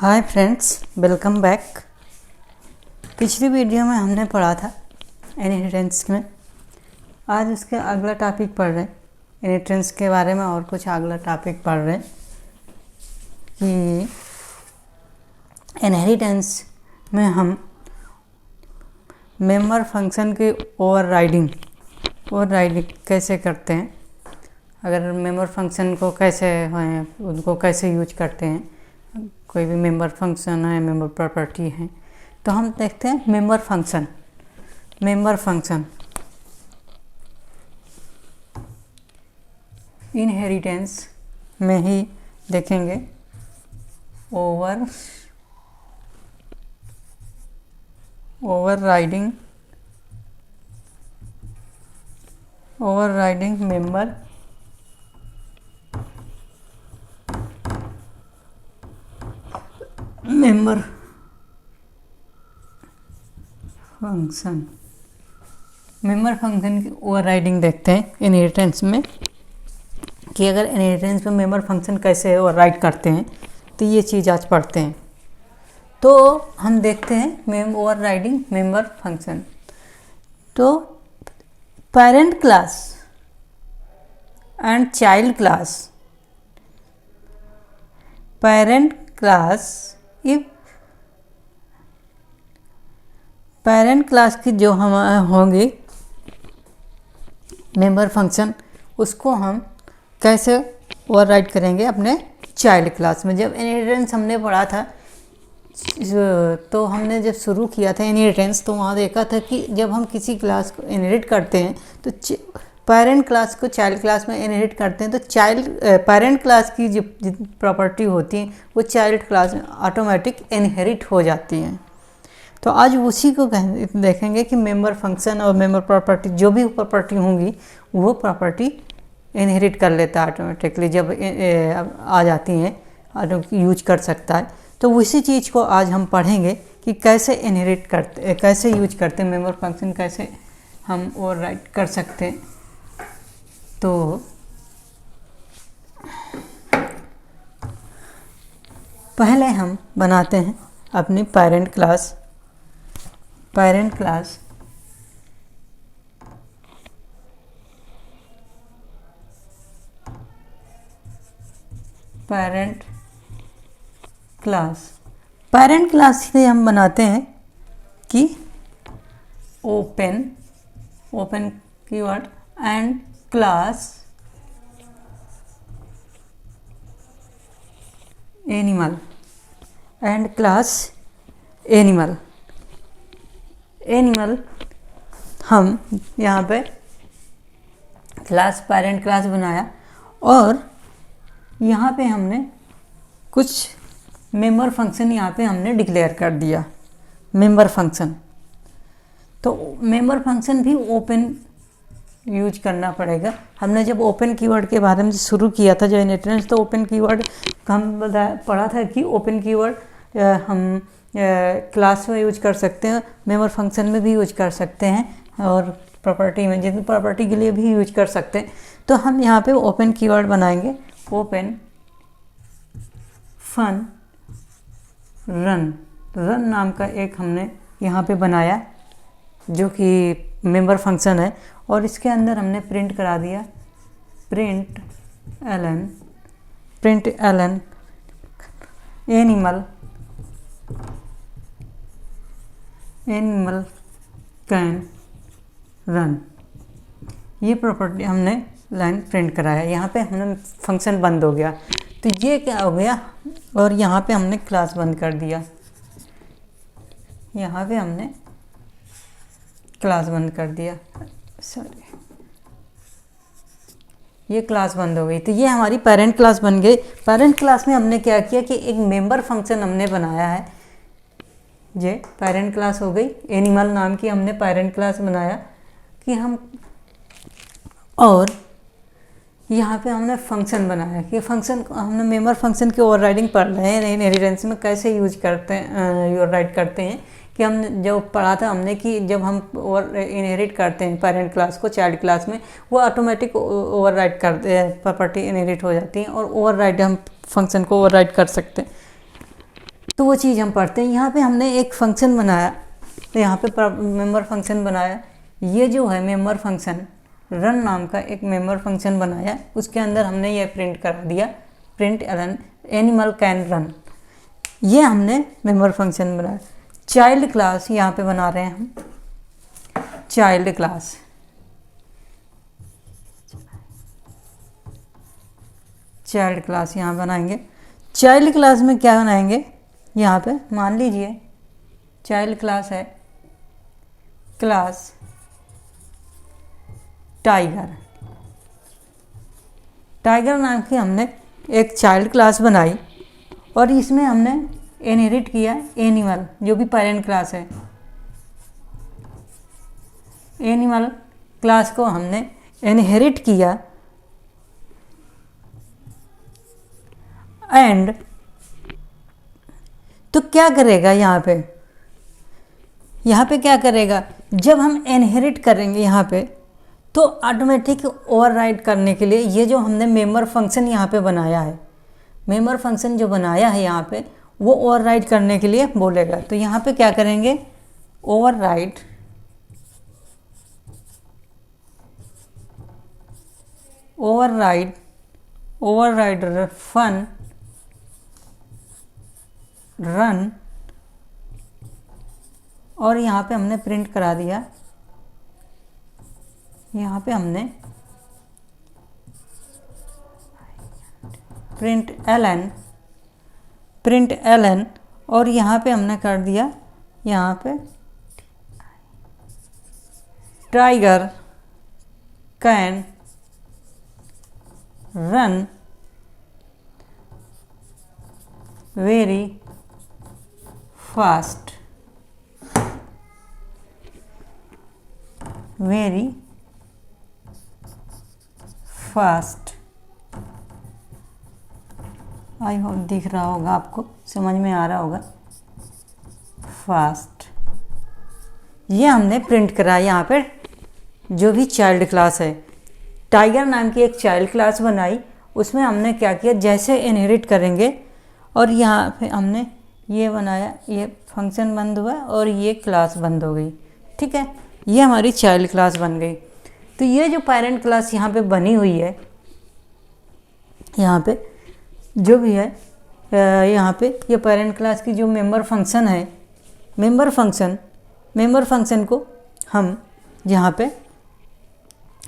Hi friends, welcome back. पिछली video में हमने पढ़ा था इनहेरिटेंस में। आज उसके अगला टॉपिक पढ़ रहे हैं इनहेरिटेंस के बारे में, और कुछ अगला टॉपिक पढ़ रहे हैं कि इनहेरिटेंस में हम मेंबर फंक्शन की ओवरराइडिंग कैसे करते हैं। अगर मेंबर फंक्शन को कैसे उनको कैसे यूज करते हैं, कोई भी मेंबर फंक्शन है, मेंबर प्रॉपर्टी है, तो हम देखते हैं मेंबर फंक्शन इनहेरिटेंस में ही देखेंगे। ओवरराइडिंग मेंबर फंक्शन की ओवरराइडिंग देखते हैं इनहेरिटेंस में, कि अगर इनहेरिटेंस में मेंबर फंक्शन कैसे ओवरराइड करते हैं, तो ये चीज़ आज पढ़ते हैं। तो हम देखते हैं ओवरराइडिंग मेंबर फंक्शन। तो parent class and child class, parent class की जो हम होंगी मेंबर फंक्शन, उसको हम कैसे ओवरराइड करेंगे अपने चाइल्ड क्लास में। जब इनहेरिटेंस हमने पढ़ा था, तो हमने जब शुरू किया था इनहेरिटेंस, तो वहाँ देखा था कि जब हम किसी क्लास को इनहेरिट करते हैं, तो पेरेंट क्लास को चाइल्ड क्लास में इनहेरिट करते हैं, तो पेरेंट क्लास की जो प्रॉपर्टी होती है वो चाइल्ड क्लास में ऑटोमेटिक इनहेरिट हो जाती हैं। तो आज उसी को देखेंगे कि मेंबर फंक्शन और मेंबर प्रॉपर्टी, जो भी प्रॉपर्टी होंगी वो प्रॉपर्टी इनहेरिट कर लेता है ऑटोमेटिकली, जब आ जाती हैं यूज कर सकता है। तो उसी चीज़ को आज हम पढ़ेंगे कि कैसे इनहेरिट करते, कैसे यूज करते हैं मेंबर फंक्शन, कैसे हम ओवरराइड कर सकते हैं। तो पहले हम बनाते हैं अपनी पेरेंट क्लास से हम बनाते हैं कि open keyword and class animal हम यहाँ पे पेरेंट क्लास बनाया, और यहाँ पे हमने कुछ मेंबर फंक्शन यहाँ पे हमने डिक्लेयर कर दिया मेंबर फंक्शन। तो मेंबर फंक्शन भी ओपन यूज करना पड़ेगा। हमने जब ओपन कीवर्ड के बारे में शुरू किया था जो इनहेरिटेंस, तो ओपन कीवर्ड का हम पढ़ा था कि ओपन कीवर्ड हम क्लास में यूज कर सकते हैं, मेंबर फंक्शन में भी यूज कर सकते हैं, और प्रॉपर्टी में, जितनी प्रॉपर्टी के लिए भी यूज कर सकते हैं। तो हम यहाँ पे ओपन कीवर्ड बनाएंगे, ओपन फन रन नाम का एक हमने यहाँ पे बनाया, जो कि मेंबर फंक्शन है, और इसके अंदर हमने प्रिंट करा दिया प्रिंट एलन एनिमल कैन रन। ये प्रॉपर्टी हमने लाइन प्रिंट कराया। यहाँ पे हमने फंक्शन बंद हो गया, तो ये क्या हो गया, और यहाँ पे हमने क्लास बंद कर दिया। ये क्लास बंद हो गई। तो ये हमारी पेरेंट क्लास बन गई। पेरेंट क्लास में हमने क्या किया कि एक मेंबर फंक्शन हमने बनाया है, ये पेरेंट क्लास हो गई। एनिमल नाम की हमने पेरेंट क्लास बनाया कि हम, और यहाँ पे हमने फंक्शन बनाया कि हमने मेंबर फंक्शन की ओवरराइडिंग पढ़ रहे हैं इनहेरिटेंस में, कैसे यूज करते हैं, ओवरराइड करते हैं। कि हम जब पढ़ा था हमने कि जब हम इनहेरिट करते हैं पेरेंट क्लास को चाइल्ड क्लास में, वो ऑटोमेटिक ओवरराइड करते हैं, प्रॉपर्टी इनहेरिट हो जाती है, और ओवरराइड हम फंक्शन को ओवरराइड कर सकते हैं। तो वो चीज़ हम पढ़ते हैं। यहाँ पे हमने एक फंक्शन बनाया, तो यहाँ पे मेंबर फंक्शन बनाया। ये जो है मेंबर फंक्शन, रन नाम का एक मेंबर फंक्शन बनाया, उसके अंदर हमने ये प्रिंट करा दिया, प्रिंट एनिमल कैन रन। ये हमने मेंबर फंक्शन बनाया। चाइल्ड क्लास यहाँ पे बना रहे हैं हम, चाइल्ड क्लास। चाइल्ड क्लास यहाँ बनाएंगे। चाइल्ड क्लास में क्या बनाएंगे, यहाँ पे मान लीजिए चाइल्ड क्लास है क्लास टाइगर। टाइगर नाम की हमने एक चाइल्ड क्लास बनाई और इसमें हमने इनहेरिट किया एनिमल, जो भी पेरेंट क्लास है। एनिमल क्लास को हमने इनहेरिट किया एंड तो क्या करेगा यहाँ पे क्या करेगा, जब हम इनहेरिट करेंगे यहाँ पे तो ऑटोमेटिक ओवरराइड करने के लिए ये जो हमने मेंबर फंक्शन यहाँ पे बनाया है, मेंबर फंक्शन जो बनाया है यहाँ पे, वो ओवरराइड करने के लिए बोलेगा। तो यहाँ पे क्या करेंगे, ओवरराइड फन रन, और यहाँ पे हमने प्रिंट करा दिया, यहाँ पे हमने प्रिंट एलन और यहाँ पे हमने कर दिया, यहाँ पे tiger can run very fast, very fast. I hope दिख रहा होगा आपको, समझ में आ रहा होगा, फास्ट। ये हमने प्रिंट करा यहाँ पर जो भी चाइल्ड क्लास है। टाइगर नाम की एक चाइल्ड क्लास बनाई, उसमें हमने क्या किया, जैसे इनहेरिट करेंगे और यहाँ पे हमने ये बनाया, ये फंक्शन बंद हुआ और ये क्लास बंद हो गई। ठीक है, ये हमारी चाइल्ड क्लास बन गई। तो ये जो पेरेंट क्लास यहाँ पे बनी हुई है, यहाँ पे जो भी है, यहाँ पे ये पेरेंट क्लास की जो मेंबर फंक्शन है, मेंबर फंक्शन को हम यहाँ पे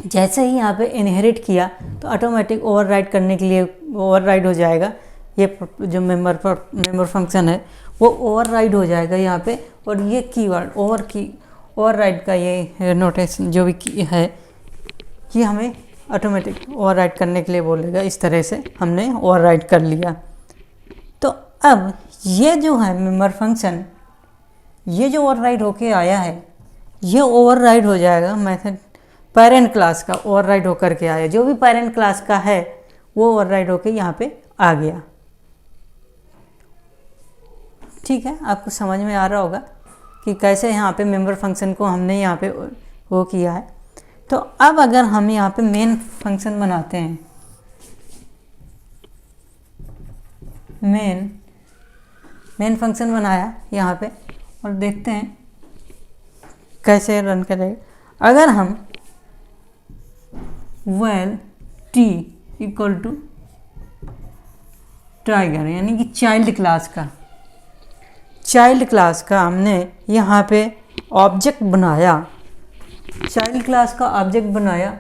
जैसे ही यहाँ पे इनहेरिट किया तो ऑटोमेटिक ओवरराइड करने के लिए ओवरराइड हो जाएगा। ये जो मेंबर फंक्शन है वो ओवरराइड हो जाएगा यहाँ पे, और ये कीवर्ड ओवरराइड का ये नोटेशन जो भी है, ये हमें ऑटोमेटिक ओवरराइड करने के लिए बोलेगा। इस तरह से हमने ओवरराइड कर लिया। तो अब ये जो है मेंबर फंक्शन, ये जो ओवरराइड होके आया है, ये ओवरराइड हो जाएगा मेथड पेरेंट क्लास का, ओवरराइड होकर के आया। जो भी पेरेंट क्लास का है वो ओवरराइड होके यहाँ पे आ गया। ठीक है, आपको समझ में आ रहा होगा कि कैसे यहाँ पे मेंबर फंक्शन को हमने यहाँ पे वो किया है। तो अब अगर हम यहाँ पे मेन फंक्शन बनाते हैं, मेन फंक्शन बनाया यहाँ पे, और देखते हैं कैसे रन करेगा। अगर हम well T equal to tiger, यानी कि चाइल्ड क्लास का हमने यहाँ पे ऑब्जेक्ट बनाया, चाइल्ड क्लास का ऑब्जेक्ट बनाया।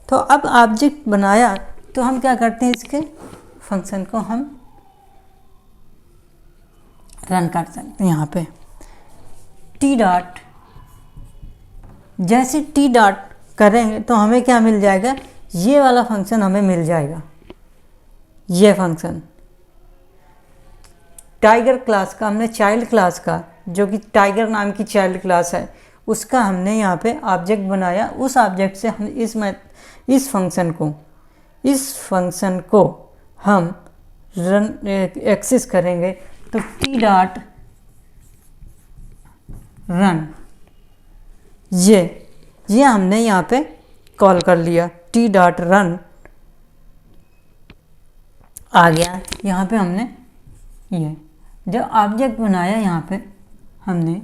तो अब ऑब्जेक्ट बनाया तो हम क्या करते हैं, इसके फंक्शन को हम रन कर सकते हैं। यहाँ पे टी डॉट, जैसे टी डॉट करेंगे तो हमें क्या मिल जाएगा, ये वाला फंक्शन हमें मिल जाएगा। ये फंक्शन टाइगर क्लास का, हमने चाइल्ड क्लास का, जो कि टाइगर नाम की चाइल्ड क्लास है, उसका हमने यहाँ पे ऑब्जेक्ट बनाया। उस ऑब्जेक्ट से हम इस फंक्शन को हम रन एक्सेस करेंगे। तो टी डॉट रन, ये हमने यहाँ पे कॉल कर लिया, टी डॉट रन आ गया। यहाँ पे हमने ये जब ऑब्जेक्ट बनाया यहाँ पे हमने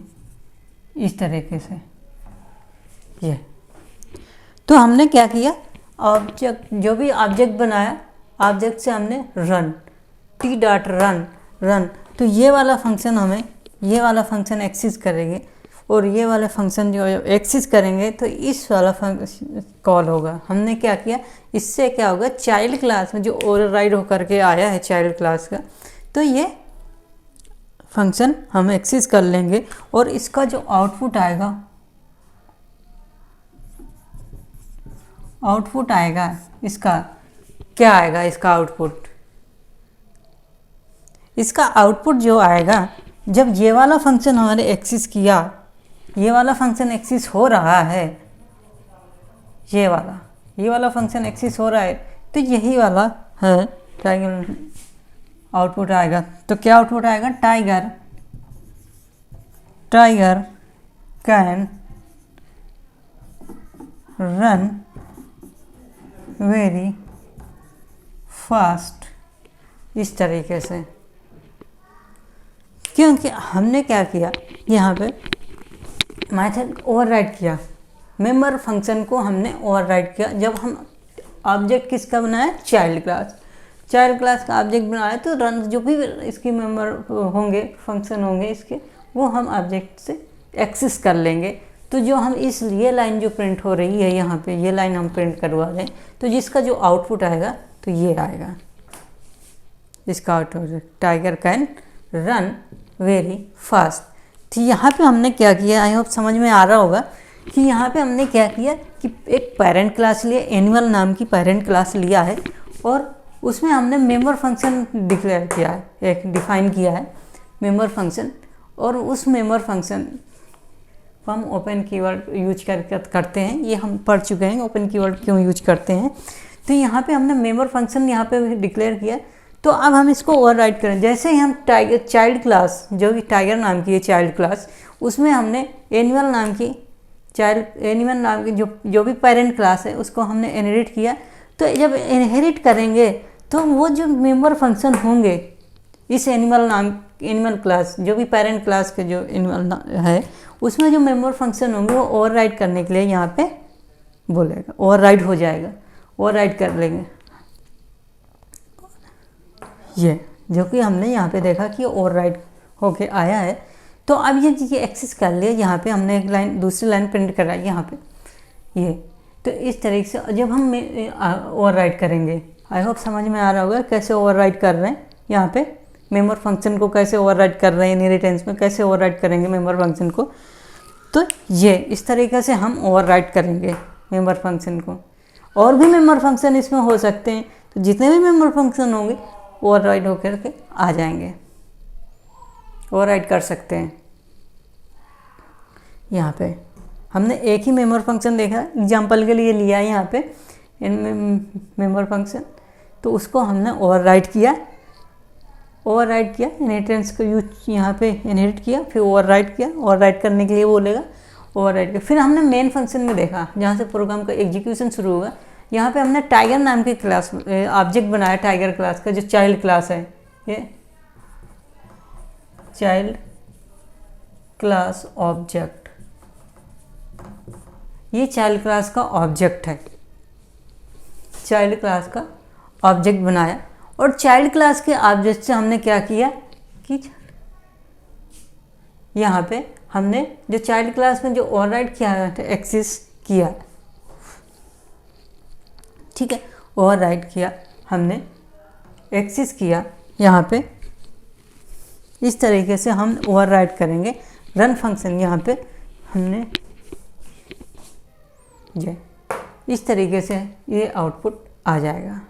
इस तरीके से ये, तो हमने क्या किया, ऑब्जेक्ट जो भी ऑब्जेक्ट बनाया, ऑब्जेक्ट से हमने रन टी डॉट रन, तो ये वाला फंक्शन हमें ये वाला फंक्शन एक्सिस करेंगे और ये वाला फंक्शन जो एक्सिस करेंगे तो इस वाला फंक्शन कॉल होगा। हमने क्या किया, इससे क्या होगा, चाइल्ड क्लास में जो ओवरराइड होकर के आया है चाइल्ड क्लास का, तो ये फंक्शन हम एक्सिस कर लेंगे और इसका जो आउटपुट आएगा इसका क्या आएगा, इसका आउटपुट जो आएगा, जब ये वाला फंक्शन हमारे एक्सिस किया, ये वाला फंक्शन एक्सिस हो रहा है, ये वाला फंक्शन एक्सिस हो रहा है, तो यही वाला है टाइगर आउटपुट आएगा। तो क्या आउटपुट आएगा, tiger can run very fast, इस तरीके से। क्योंकि हमने क्या किया, यहाँ पे मेथड ओवरराइड किया, मेंबर फंक्शन को हमने ओवरराइड किया। जब हम ऑब्जेक्ट किसका बनाया, चाइल्ड क्लास का ऑब्जेक्ट बनाया, तो रन जो भी इसके मेंबर होंगे, फंक्शन होंगे इसके, वो हम ऑब्जेक्ट से एक्सेस कर लेंगे। तो जो हम ये लाइन जो प्रिंट हो रही है यहाँ पे, ये लाइन हम प्रिंट करवा दें, तो जिसका जो आउटपुट आएगा तो ये आएगा, इसका output tiger can run very fast. तो यहाँ पे हमने क्या किया, आई होप समझ में आ रहा होगा कि यहाँ पे हमने क्या किया कि एक पेरेंट क्लास लिया, एनिमल नाम की पेरेंट क्लास लिया है, और उसमें हमने मेंबर फंक्शन डिक्लेयर किया है, एक डिफाइन किया है मेंबर फंक्शन, और उस मेंबर फंक्शन को हम ओपन कीवर्ड यूज करते हैं। ये हम पढ़ चुके हैं ओपन कीवर्ड क्यों यूज करते हैं। तो यहाँ पे हमने मेंबर फंक्शन यहाँ पे डिक्लेयर किया। तो अब हम इसको ओवरराइड करें, जैसे ही हम चाइल्ड क्लास, जो कि टाइगर नाम की है चाइल्ड क्लास, उसमें हमने एनिमल नाम की जो भी पेरेंट क्लास है उसको हमने इनहेरिट किया। तो जब इनहेरिट करेंगे तो वो जो मेंबर फंक्शन होंगे इस एनिमल क्लास, जो भी पेरेंट क्लास के जो एनिमल है, उसमें जो मेंबर फंक्शन होंगे वो ओवरराइड करने के लिए यहाँ पे बोलेगा, ओवरराइड हो जाएगा, ओवरराइड कर लेंगे। ये जो कि हमने यहाँ पे देखा कि ओवरराइड होके आया है। तो अब ये एक्सेस कर लिया, यहाँ पे हमने एक लाइन, दूसरी लाइन प्रिंट करा यहाँ पे ये। तो इस तरीके से जब हम ओवरराइड करेंगे, आई होप समझ में आ रहा होगा कैसे ओवरराइड कर रहे हैं, यहाँ पे मेंबर फंक्शन को कैसे ओवरराइड कर रहे हैं, इनहेरिटेंस में कैसे ओवरराइड करेंगे मेंबर फंक्शन को। तो ये इस तरीके से हम ओवरराइड करेंगे मेंबर फंक्शन को। और भी मेंबर फंक्शन इसमें हो सकते हैं, तो जितने भी मेंबर फंक्शन होंगे ओवरराइड होकर के आ जाएंगे, ओवरराइड कर सकते हैं। यहाँ पे हमने एक ही मेंबर फंक्शन देखा, एग्जांपल के लिए लिया है यहाँ पे मेंबर फंक्शन, तो उसको हमने ओवरराइड किया, इनहेरिटेंस को यूज यहाँ पे इनहेरिट किया, फिर ओवरराइड किया, ओवरराइड करने के लिए बोलेगा, ओवरराइड किया। फिर हमने मेन फंक्शन में देखा, जहाँ से प्रोग्राम का एग्जीक्यूशन शुरू होगा, यहाँ पे हमने टाइगर नाम की क्लास ऑब्जेक्ट बनाया, टाइगर क्लास का जो चाइल्ड क्लास है, ये चाइल्ड क्लास ऑब्जेक्ट, ये चाइल्ड क्लास का ऑब्जेक्ट है, चाइल्ड क्लास का ऑब्जेक्ट बनाया। और चाइल्ड क्लास के ऑब्जेक्ट से हमने क्या किया कि यहाँ पे हमने जो चाइल्ड क्लास में जो ओवरराइड किया है एक्सेस किया, ठीक है, ओवरराइड किया हमने, एक्सेस किया, यहाँ पे इस तरीके से हम ओवरराइड करेंगे। रन फंक्शन यहाँ पे हमने ये इस तरीके से ये आउटपुट आ जाएगा।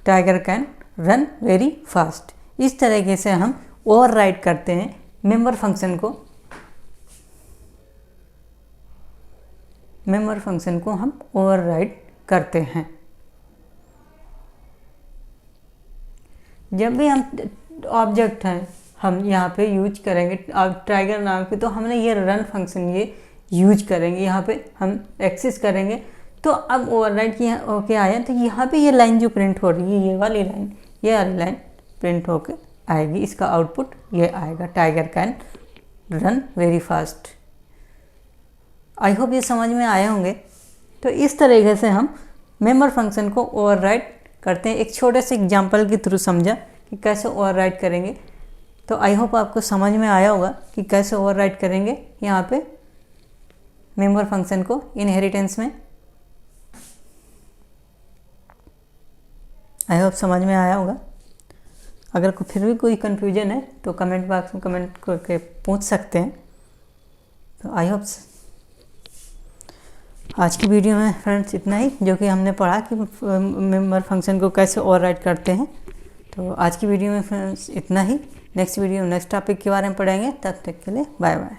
Tiger can run very fast, इस तरीके से हम ओवरराइड करते हैं मेंबर फंक्शन को, हम ओवरराइड करते हैं। जब भी हम ऑब्जेक्ट हैं हम यहाँ पे यूज करेंगे टाइगर नाम के, तो हमने ये रन फंक्शन ये यूज करेंगे, यहाँ पे हम एक्सेस करेंगे। तो अब ओवरराइड किया होके आया, तो यहाँ पे ये लाइन जो प्रिंट हो रही है, ये वाली लाइन प्रिंट होके आएगी। इसका आउटपुट ये आएगा, tiger can run very fast. I hope ये समझ में आए होंगे। तो इस तरीके से हम मेंबर फंक्शन को ओवरराइड करते हैं। एक छोटे से एग्जांपल के थ्रू समझा कि कैसे ओवरराइड करेंगे। तो आई होप आपको समझ में आया होगा कि कैसे ओवरराइड करेंगे यहाँ पे मेंबर फंक्शन को इनहेरिटेंस में। आई होप समझ में आया होगा। अगर फिर भी कोई कन्फ्यूजन है तो कमेंट बॉक्स में कमेंट करके पूछ सकते हैं। तो आई होप आज की वीडियो में फ्रेंड्स इतना ही, जो कि हमने पढ़ा कि मेंबर फंक्शन को कैसे ओवरराइड करते हैं। तो आज की वीडियो में फ्रेंड्स इतना ही। नेक्स्ट वीडियो नेक्स्ट टॉपिक के बारे में पढ़ेंगे। तब तक के लिए बाय बाय।